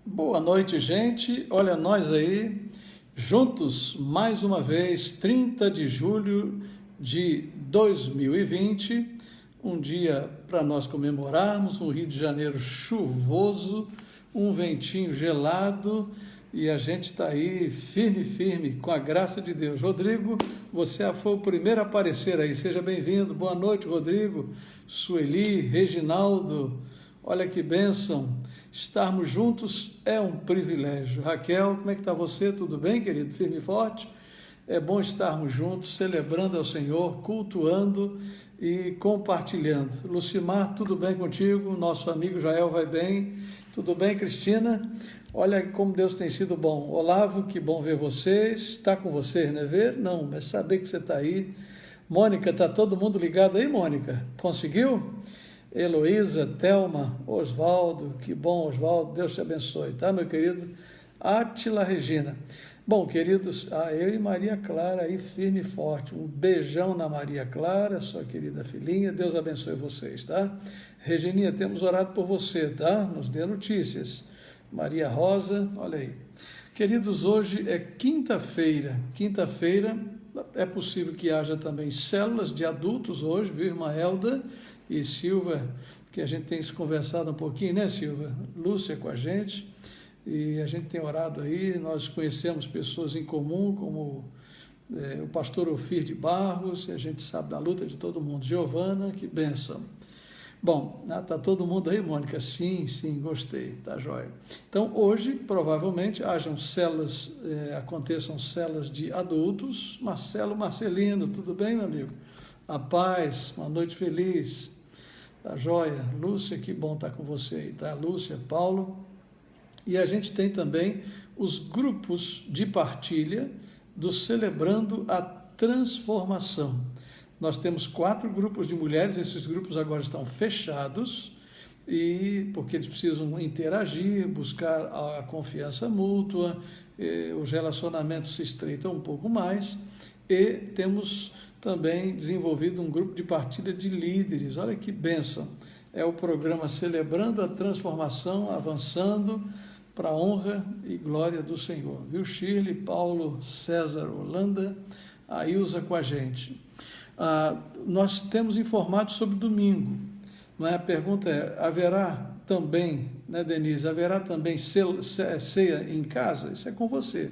Boa noite, gente. Olha nós aí, juntos mais uma vez, 30 de julho de 2020, um dia para nós comemorarmos, um Rio de Janeiro chuvoso, um ventinho gelado e a gente está aí firme, com a graça de Deus. Rodrigo, você foi o primeiro a aparecer aí, seja bem-vindo. Boa noite, Rodrigo, Sueli, Reginaldo, olha que bênção. Estarmos juntos é um privilégio. Raquel, como é que está você? Tudo bem, querido? Firme e forte? É bom estarmos juntos, celebrando ao Senhor, cultuando e compartilhando. Lucimar, tudo bem contigo? Nosso amigo Jael vai bem? Tudo bem, Cristina? Olha como Deus tem sido bom. Olavo, que bom ver vocês. Está com vocês, não é ver? Não, mas saber que você está aí. Mônica, está todo mundo ligado aí, Mônica? Conseguiu? Heloísa, Thelma, Oswaldo, que bom, Oswaldo, Deus te abençoe, tá, meu querido? Átila Regina. Bom, queridos, eu e Maria Clara aí firme e forte. Um beijão na Maria Clara, sua querida filhinha, Deus abençoe vocês, tá? Regininha, temos orado por você, tá? Nos dê notícias. Maria Rosa, olha aí. Queridos, hoje é quinta-feira. Quinta-feira é possível que haja também células de adultos hoje, viu, irmã Elda e Silva, que a gente tem se conversado um pouquinho, né, Silva? Lúcia com a gente, e a gente tem orado aí, nós conhecemos pessoas em comum, como o pastor Ofir de Barros, e a gente sabe da luta de todo mundo. Giovana, que bênção. Bom, está todo mundo aí, Mônica? Sim, gostei, tá jóia. Então, hoje, provavelmente, aconteçam células de adultos. Marcelino, tudo bem, meu amigo? A paz, uma noite feliz, tá jóia? Lúcia, que bom estar com você aí, tá? Lúcia, Paulo. E a gente tem também os grupos de partilha do Celebrando a Transformação. Nós temos 4 grupos de mulheres, esses grupos agora estão fechados, porque eles precisam interagir, buscar a confiança mútua, os relacionamentos se estreitam um pouco mais, e temos também desenvolvido um grupo de partilha de líderes. Olha que bênção! É o programa Celebrando a Transformação, avançando para a honra e glória do Senhor. Viu, Shirley, Paulo, César, Holanda, a Ilza com a gente. Nós temos informado sobre domingo. Não é? A pergunta é, haverá também, né, Denise, haverá também ceia em casa? Isso é com você.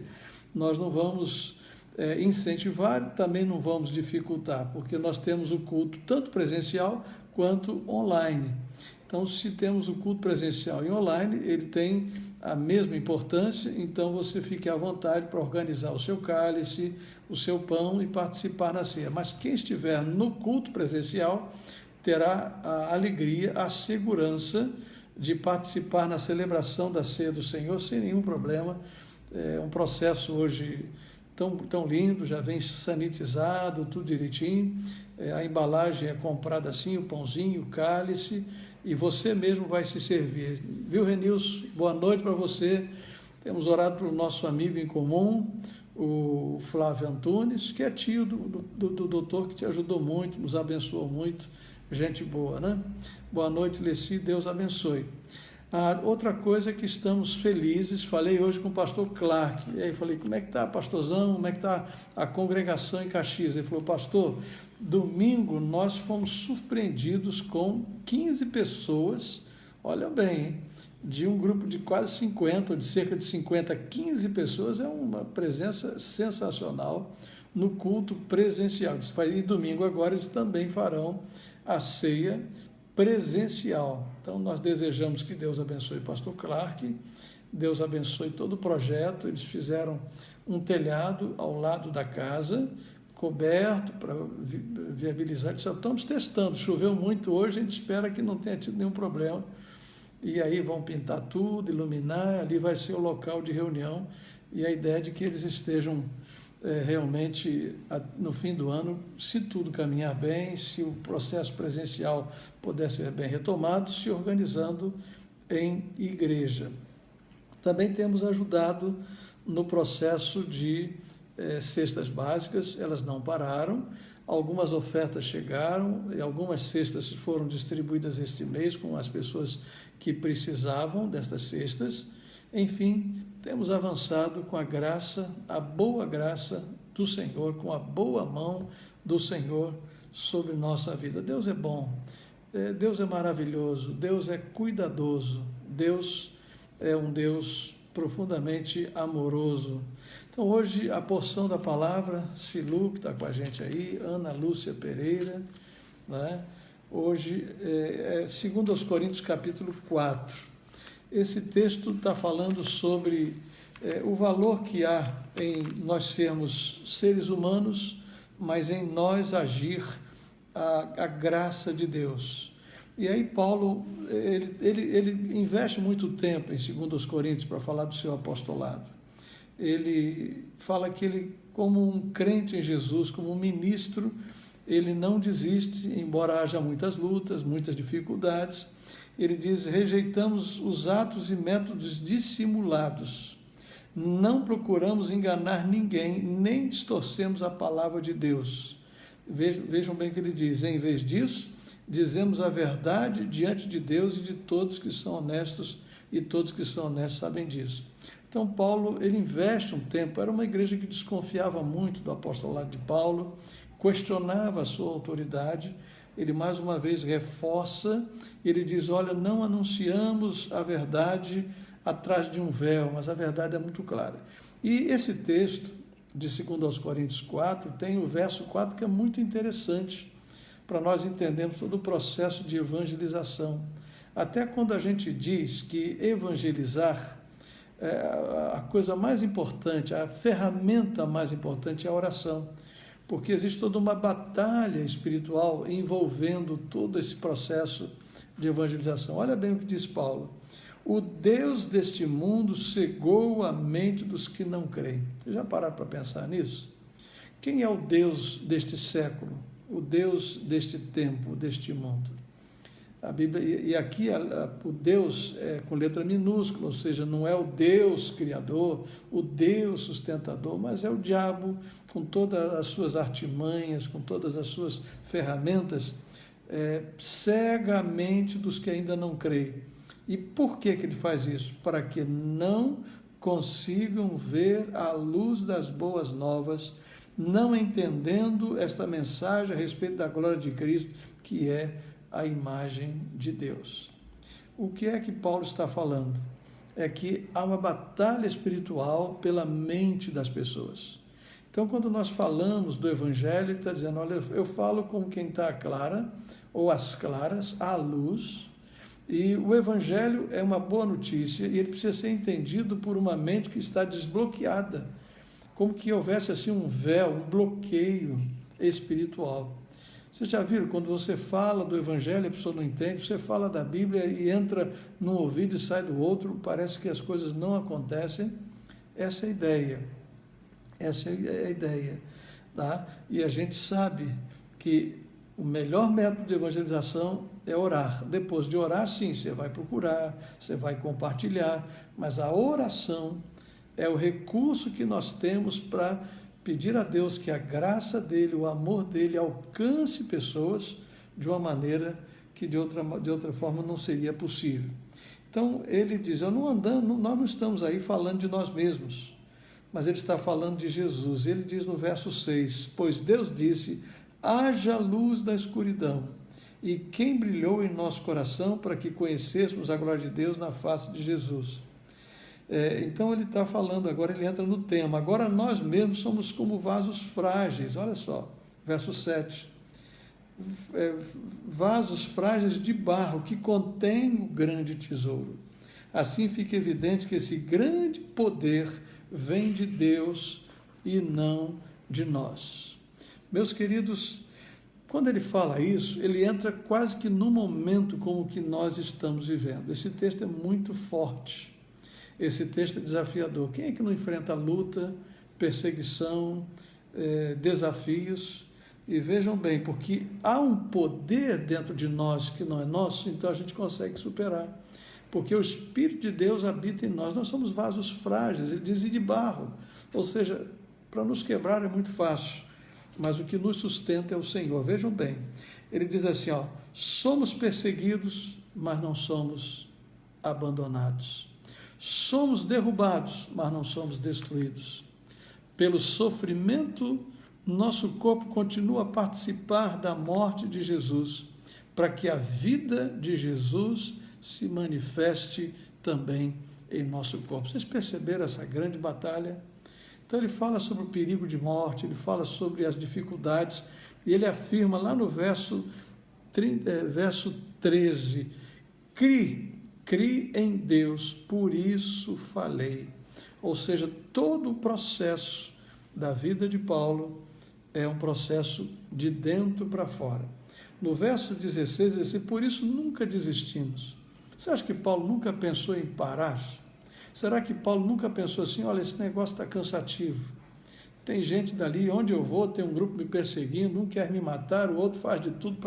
Nós não vamos incentivar, também não vamos dificultar, porque nós temos o culto tanto presencial quanto online. Então, se temos o culto presencial e online, ele tem a mesma importância, então você fique à vontade para organizar o seu cálice, o seu pão e participar na ceia. Mas quem estiver no culto presencial terá a alegria, a segurança de participar na celebração da ceia do Senhor sem nenhum problema. É um processo hoje tão lindo, já vem sanitizado, tudo direitinho. A embalagem é comprada assim, o pãozinho, o cálice, e você mesmo vai se servir. Viu, Renilson? Boa noite para você. Temos orado para o nosso amigo em comum, o Flávio Antunes, que é tio do doutor, que te ajudou muito, nos abençoou muito. Gente boa, né? Boa noite, Leci, Deus abençoe. Outra coisa é que estamos felizes, falei hoje com o pastor Clark, e aí falei, como é que está, pastorzão, como é que está a congregação em Caxias? Ele falou, pastor, domingo nós fomos surpreendidos com 15 pessoas, olha bem, hein? De um grupo de quase 50, ou de cerca de 50, 15 pessoas, é uma presença sensacional no culto presencial. E domingo agora eles também farão a ceia presencial. Então, nós desejamos que Deus abençoe o pastor Clark, Deus abençoe todo o projeto. Eles fizeram um telhado ao lado da casa, coberto, para viabilizar. Só estamos testando, choveu muito hoje, a gente espera que não tenha tido nenhum problema. E aí vão pintar tudo, iluminar, ali vai ser o local de reunião, e a ideia é de que eles estejam realmente no fim do ano, se tudo caminhar bem, se o processo presencial puder ser bem retomado, se organizando em igreja. Também temos ajudado no processo de cestas básicas, elas não pararam, algumas ofertas chegaram, e algumas cestas foram distribuídas este mês com as pessoas que precisavam destas cestas, Enfim, temos avançado com a graça, a boa graça do Senhor, com a boa mão do Senhor sobre nossa vida. Deus é bom, Deus é maravilhoso, Deus é cuidadoso, Deus é um Deus profundamente amoroso. Então, hoje, a porção da palavra, Silu, que está com a gente aí, Ana Lúcia Pereira, né? Hoje, 2 Coríntios, capítulo 4. Esse texto está falando sobre o valor que há em nós sermos seres humanos, mas em nós agir a graça de Deus. E aí Paulo, ele investe muito tempo em 2 Coríntios para falar do seu apostolado. Ele fala que ele, como um crente em Jesus, como um ministro, ele não desiste, embora haja muitas lutas, muitas dificuldades. Ele diz: rejeitamos os atos e métodos dissimulados. Não procuramos enganar ninguém, nem distorcemos a palavra de Deus. Vejam bem o que ele diz: em vez disso, dizemos a verdade diante de Deus e de todos que são honestos, e todos que são honestos sabem disso. Então, Paulo, ele investe um tempo. Era uma igreja que desconfiava muito do apostolado de Paulo, questionava a sua autoridade. Ele mais uma vez reforça, ele diz: olha, não anunciamos a verdade atrás de um véu, mas a verdade é muito clara. E esse texto de 2 Coríntios 4 tem o verso 4 que é muito interessante para nós entendermos todo o processo de evangelização. Até quando a gente diz que evangelizar, a coisa mais importante, a ferramenta mais importante é a oração, porque existe toda uma batalha espiritual envolvendo todo esse processo de evangelização. Olha bem o que diz Paulo: o Deus deste mundo cegou a mente dos que não creem. Vocês já pararam para pensar nisso? Quem é o Deus deste século? O Deus deste tempo, deste mundo? A Bíblia, e aqui o Deus é com letra minúscula, ou seja, não é o Deus criador, o Deus sustentador, mas é o diabo com todas as suas artimanhas, com todas as suas ferramentas, cega a mente dos que ainda não creem. E por que ele faz isso? Para que não consigam ver a luz das boas novas, não entendendo esta mensagem a respeito da glória de Cristo, que é a imagem de Deus. O que é que Paulo está falando? É que há uma batalha espiritual pela mente das pessoas. Então, quando nós falamos do Evangelho, ele está dizendo: olha, eu falo com quem está clara, ou às claras, à luz, e o Evangelho é uma boa notícia, e ele precisa ser entendido por uma mente que está desbloqueada, como que houvesse assim um véu, um bloqueio espiritual. Vocês já viram, quando você fala do Evangelho, a pessoa não entende, você fala da Bíblia e entra num ouvido e sai do outro, parece que as coisas não acontecem. Essa é a ideia. Essa é a ideia. Tá? E a gente sabe que o melhor método de evangelização é orar. Depois de orar, sim, você vai procurar, você vai compartilhar, mas a oração é o recurso que nós temos para pedir a Deus que a graça dele, o amor dele alcance pessoas de uma maneira que de outra forma não seria possível. Então ele diz: nós não estamos aí falando de nós mesmos, mas ele está falando de Jesus. Ele diz no verso 6, pois Deus disse: haja luz na escuridão, e quem brilhou em nosso coração para que conhecêssemos a glória de Deus na face de Jesus. Então ele está falando, agora ele entra no tema. Agora nós mesmos somos como vasos frágeis. Olha só, verso 7. Vasos frágeis de barro que contêm o grande tesouro. Assim fica evidente que esse grande poder vem de Deus e não de nós. Meus queridos, quando ele fala isso, ele entra quase que no momento como o que nós estamos vivendo. Esse texto é muito forte. Esse texto é desafiador. Quem é que não enfrenta luta, perseguição, desafios? E vejam bem, porque há um poder dentro de nós que não é nosso, então a gente consegue superar. Porque o Espírito de Deus habita em nós. Nós somos vasos frágeis, ele diz, e de barro. Ou seja, para nos quebrar é muito fácil, mas o que nos sustenta é o Senhor. Vejam bem, ele diz assim, somos perseguidos, mas não somos abandonados. Somos derrubados, mas não somos destruídos. Pelo sofrimento, nosso corpo continua a participar da morte de Jesus, para que a vida de Jesus se manifeste também em nosso corpo. Vocês perceberam essa grande batalha? Então ele fala sobre o perigo de morte, ele fala sobre as dificuldades, e ele afirma lá no verso 13, crie em Deus, por isso falei. Ou seja, todo o processo da vida de Paulo é um processo de dentro para fora. No verso 16, ele diz, por isso nunca desistimos. Você acha que Paulo nunca pensou em parar? Será que Paulo nunca pensou assim, olha, esse negócio está cansativo? Tem gente dali, onde eu vou, tem um grupo me perseguindo, um quer me matar, o outro faz de tudo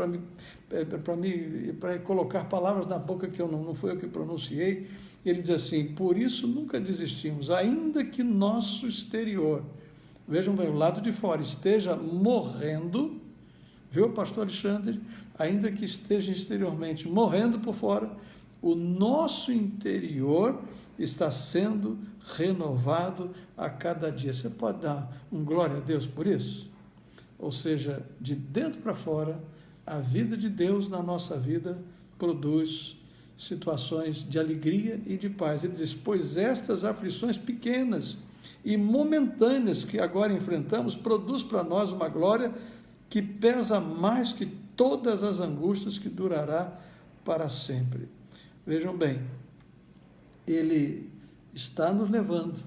para colocar palavras na boca que não foi eu que pronunciei. Ele diz assim, por isso nunca desistimos, ainda que nosso exterior, vejam bem, o lado de fora esteja morrendo, viu, pastor Alexandre? Ainda que esteja exteriormente morrendo por fora, o nosso interior está sendo renovado a cada dia. Você pode dar um glória a Deus por isso? Ou seja, de dentro para fora, a vida de Deus na nossa vida produz situações de alegria e de paz. Ele diz, pois estas aflições pequenas e momentâneas que agora enfrentamos produz para nós uma glória que pesa mais que todas as angústias que durará para sempre. Vejam bem, ele está nos levando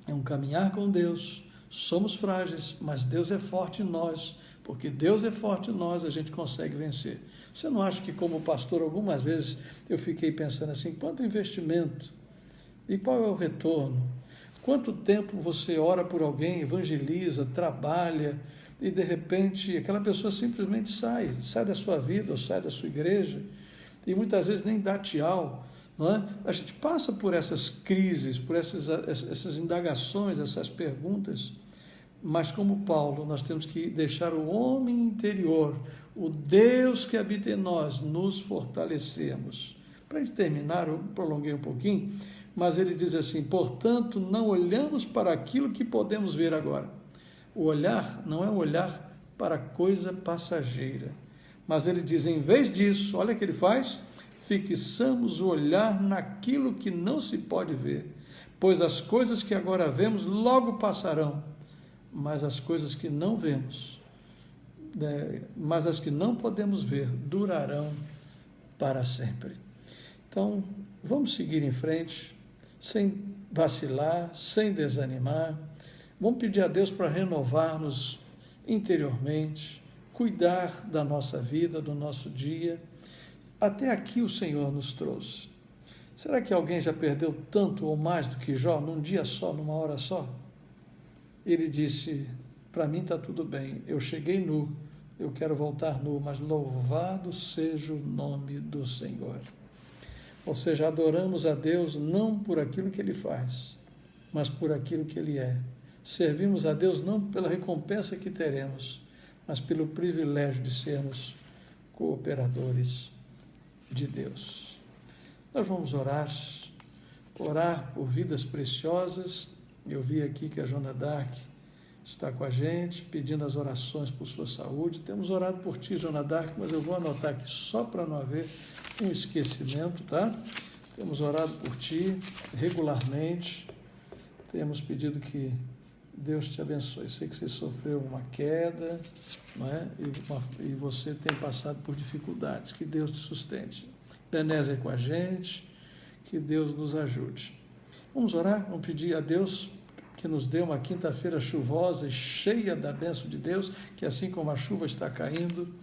a um caminhar com Deus. Somos frágeis, mas Deus é forte em nós, porque Deus é forte em nós, a gente consegue vencer. Você não acha que, como pastor, algumas vezes eu fiquei pensando assim, quanto investimento e qual é o retorno? Quanto tempo você ora por alguém, evangeliza, trabalha, e de repente aquela pessoa simplesmente sai da sua vida ou sai da sua igreja, e muitas vezes nem dá tchau, não é? A gente passa por essas crises, por essas indagações, essas perguntas, mas como Paulo, nós temos que deixar o homem interior, o Deus que habita em nós, nos fortalecermos. Para a gente terminar, eu prolonguei um pouquinho, mas ele diz assim, portanto, não olhamos para aquilo que podemos ver agora. O olhar não é um olhar para coisa passageira, mas ele diz, em vez disso, olha o que ele faz, fixamos o olhar naquilo que não se pode ver, pois as coisas que agora vemos logo passarão, mas as coisas que não vemos, mas as que não podemos ver, durarão para sempre. Então, vamos seguir em frente, sem vacilar, sem desanimar. Vamos pedir a Deus para renovar-nos interiormente, cuidar da nossa vida, do nosso dia. Até aqui o Senhor nos trouxe. Será que alguém já perdeu tanto ou mais do que Jó, num dia só, numa hora só? Ele disse, para mim está tudo bem, eu cheguei nu, eu quero voltar nu, mas louvado seja o nome do Senhor. Ou seja, adoramos a Deus não por aquilo que Ele faz, mas por aquilo que Ele é. Servimos a Deus não pela recompensa que teremos, mas pelo privilégio de sermos cooperadores de Deus. Nós vamos orar por vidas preciosas. Eu vi aqui que a Joana Dark está com a gente, pedindo as orações por sua saúde. Temos orado por ti, Joana Dark, mas eu vou anotar aqui só para não haver um esquecimento, tá? Temos orado por ti regularmente, temos pedido que Deus te abençoe. Eu sei que você sofreu uma queda, não é? E você tem passado por dificuldades. Que Deus te sustente. Benézia com a gente, que Deus nos ajude. Vamos orar, vamos pedir a Deus que nos dê uma quinta-feira chuvosa e cheia da bênção de Deus, que assim como a chuva está caindo,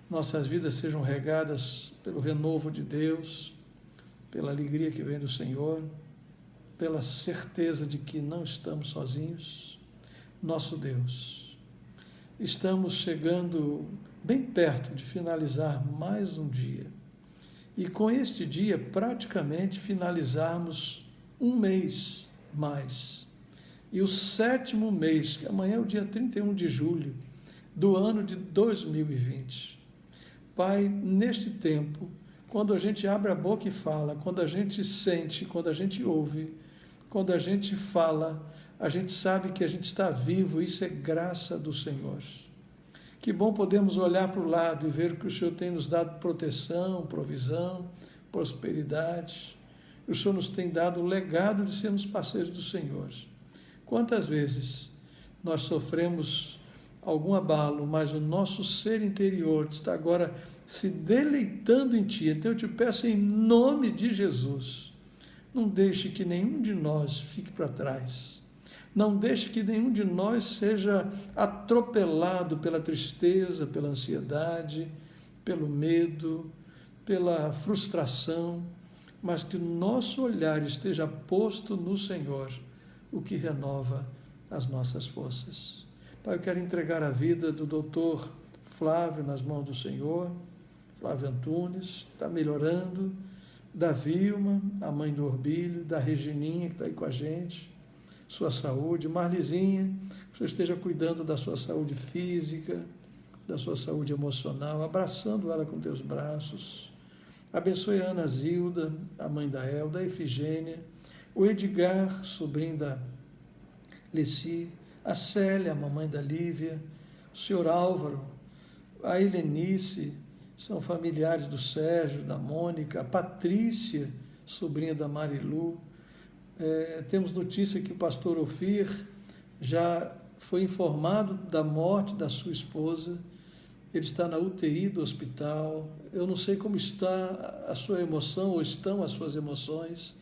nossas vidas sejam regadas pelo renovo de Deus, pela alegria que vem do Senhor, pela certeza de que não estamos sozinhos. Nosso Deus, estamos chegando bem perto de finalizar mais um dia, e com este dia praticamente finalizarmos um mês mais, e o 7º mês, que amanhã é o dia 31 de julho do ano de 2020. Pai, neste tempo, quando a gente abre a boca e fala, quando a gente sente, quando a gente ouve, quando a gente fala, a gente sabe que a gente está vivo, isso é graça do Senhor. Que bom podemos olhar para o lado e ver que o Senhor tem nos dado proteção, provisão, prosperidade. O Senhor nos tem dado o legado de sermos parceiros do Senhor. Quantas vezes nós sofremos algum abalo, mas o nosso ser interior está agora se deleitando em Ti. Então eu te peço em nome de Jesus, não deixe que nenhum de nós fique para trás. Não deixe que nenhum de nós seja atropelado pela tristeza, pela ansiedade, pelo medo, pela frustração, mas que o nosso olhar esteja posto no Senhor, o que renova as nossas forças. Pai, eu quero entregar a vida do doutor Flávio nas mãos do Senhor, Flávio Antunes, está melhorando, da Vilma, a mãe do Orbílio, da Regininha, que está aí com a gente, sua saúde, Marlizinha, que o Senhor esteja cuidando da sua saúde física, da sua saúde emocional, abraçando ela com teus braços. Abençoe a Ana Zilda, a mãe da Elda, a Efigênia, o Edgar, sobrinho da Leci, a Célia, a mamãe da Lívia, o senhor Álvaro, a Helenice, são familiares do Sérgio, da Mônica, a Patrícia, sobrinha da Marilu. Temos notícia que o pastor Ofir já foi informado da morte da sua esposa. Ele está na UTI do hospital. Eu não sei como está a sua emoção ou estão as suas emoções,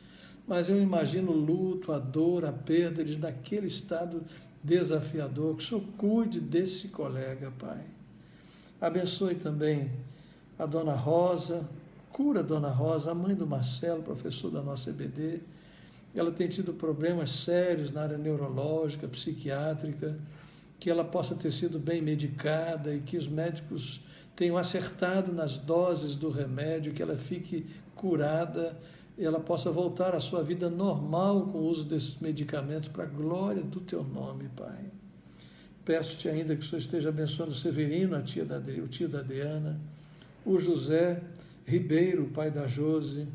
mas eu imagino o luto, a dor, a perda, eles naquele estado desafiador. Que o Senhor cuide desse colega, Pai. Abençoe também a Dona Rosa, cura a Dona Rosa, a mãe do Marcelo, professor da nossa EBD. Ela tem tido problemas sérios na área neurológica, psiquiátrica, que ela possa ter sido bem medicada e que os médicos tenham acertado nas doses do remédio, que ela fique curada e ela possa voltar à sua vida normal com o uso desses medicamentos para a glória do Teu nome, Pai. Peço-te ainda que o Senhor esteja abençoando o Severino, o tio da Adriana, o José Ribeiro, pai da Josi,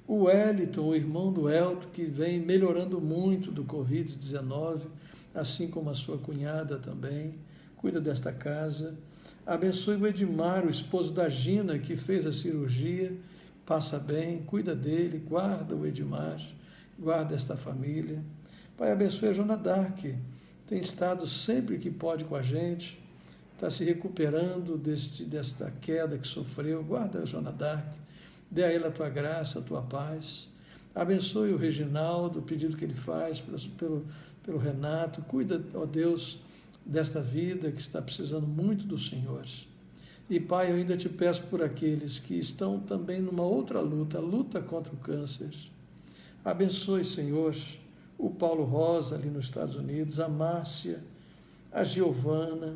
o Wellington, o irmão do Elton, que vem melhorando muito do Covid-19, assim como a sua cunhada também, cuida desta casa. Abençoe o Edmar, o esposo da Gina, que fez a cirurgia, passa bem, cuida dele, guarda o Edmar, guarda esta família. Pai, abençoe a Joana Dark, tem estado sempre que pode com a gente, está se recuperando desta queda que sofreu. Guarda a Joana Dark, dê a ele a tua graça, a tua paz. Abençoe o Reginaldo, o pedido que ele faz pelo Renato. Cuida, ó Deus, desta vida que está precisando muito do Senhor. E, Pai, eu ainda te peço por aqueles que estão também numa outra luta, a luta contra o câncer. Abençoe, Senhor, o Paulo Rosa ali nos Estados Unidos, a Márcia, a Giovana,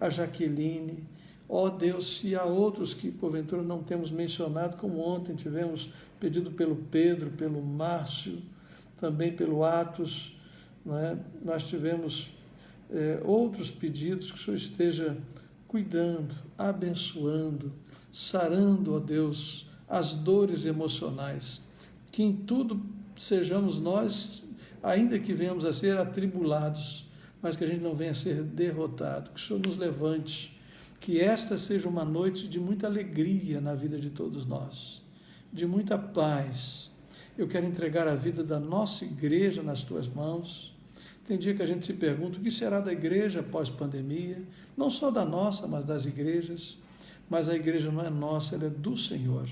a Jaqueline. Ó Deus, se há outros que porventura não temos mencionado, como ontem tivemos pedido pelo Pedro, pelo Márcio, também pelo Atos, não é? Nós tivemos outros pedidos, que o Senhor esteja cuidando, abençoando, sarando, ó Deus, as dores emocionais, que em tudo sejamos nós, ainda que venhamos a ser atribulados, mas que a gente não venha a ser derrotado, que o Senhor nos levante, que esta seja uma noite de muita alegria na vida de todos nós, de muita paz. Eu quero entregar a vida da nossa igreja nas tuas mãos. Tem dia que a gente se pergunta o que será da igreja pós-pandemia, não só da nossa, mas das igrejas. Mas a igreja não é nossa, ela é do Senhor.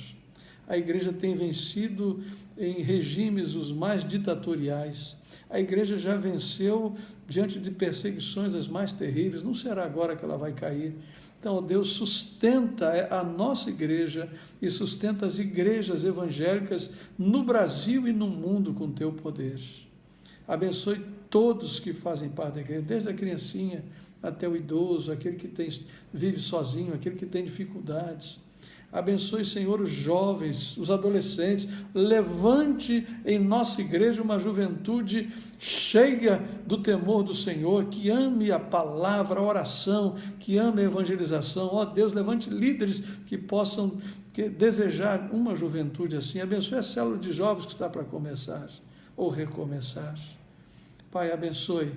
A igreja tem vencido em regimes os mais ditatoriais. A igreja já venceu diante de perseguições as mais terríveis, não será agora que ela vai cair. Então, Deus, sustenta a nossa igreja e sustenta as igrejas evangélicas no Brasil e no mundo com teu poder. Abençoe todos que fazem parte da igreja, desde a criancinha até o idoso, aquele que vive sozinho, aquele que tem dificuldades. Abençoe, Senhor, os jovens, os adolescentes. Levante em nossa igreja uma juventude cheia do temor do Senhor, que ame a palavra, a oração, que ame a evangelização. Ó Deus, levante líderes que possam desejar uma juventude assim. Abençoe a célula de jovens que está para começar ou recomeçar. Pai, abençoe,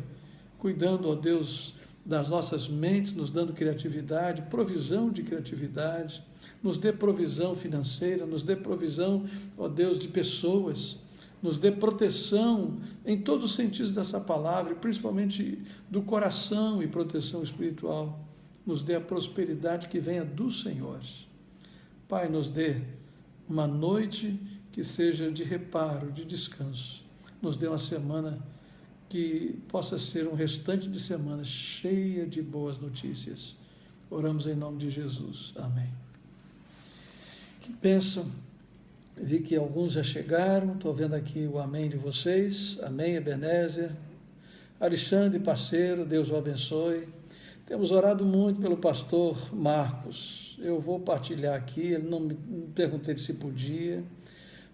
cuidando, ó Deus, das nossas mentes, nos dando criatividade, provisão de criatividade, nos dê provisão financeira, nos dê provisão, ó Deus, de pessoas, nos dê proteção em todos os sentidos dessa palavra, principalmente do coração e proteção espiritual. Nos dê a prosperidade que venha do Senhor. Pai, nos dê uma noite que seja de reparo, de descanso. Nos dê uma semana que possa ser um restante de semana cheia de boas notícias. Oramos em nome de Jesus. Amém. Que bênção. Vi que alguns já chegaram, estou vendo aqui o amém de vocês. Amém, Ebenezer. Alexandre, parceiro, Deus o abençoe. Temos orado muito pelo pastor Marcos. Eu vou partilhar aqui, ele não me perguntei se podia,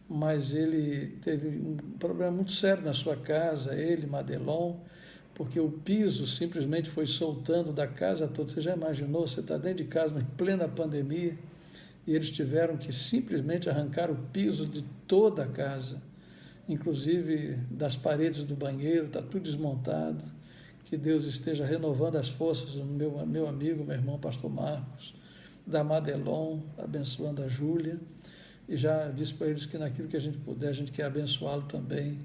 mas ele teve um problema muito sério na sua casa, ele, Madelon, porque o piso simplesmente foi soltando da casa toda. Você já imaginou, você está dentro de casa em plena pandemia, e eles tiveram que simplesmente arrancar o piso de toda a casa, inclusive das paredes do banheiro, está tudo desmontado. Que Deus esteja renovando as forças do meu amigo, meu irmão, pastor Marcos, da Madelon, abençoando a Júlia, e já disse para eles que naquilo que a gente puder, a gente quer abençoá-lo também.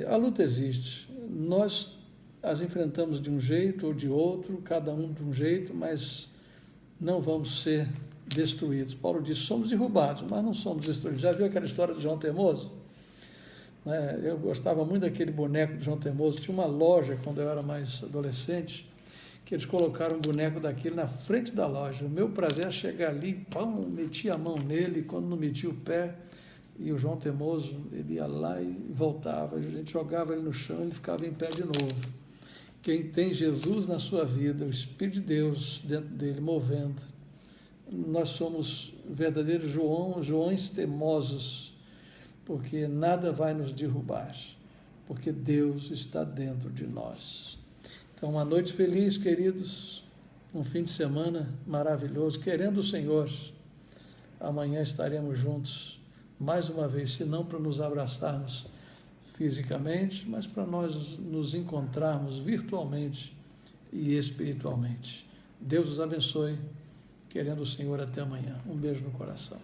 A luta existe, nós as enfrentamos de um jeito ou de outro, cada um de um jeito, mas não vamos ser destruídos. Paulo diz, somos derrubados, mas não somos destruídos. Já viu aquela história do João Teimoso? Eu gostava muito daquele boneco de João Teimoso. Tinha uma loja, quando eu era mais adolescente, que eles colocaram um boneco daquele na frente da loja. O meu prazer era chegar ali, pão, metia a mão nele, quando não metia o pé, e o João Teimoso, ele ia lá e voltava. A gente jogava ele no chão, ele ficava em pé de novo. Quem tem Jesus na sua vida, o Espírito de Deus dentro dele, movendo, nós somos verdadeiros Joões teimosos, porque nada vai nos derrubar, porque Deus está dentro de nós. Então, uma noite feliz, queridos, um fim de semana maravilhoso, querendo o Senhor, amanhã estaremos juntos, mais uma vez, se não para nos abraçarmos fisicamente, mas para nós nos encontrarmos virtualmente e espiritualmente. Deus os abençoe, querendo o Senhor, até amanhã. Um beijo no coração.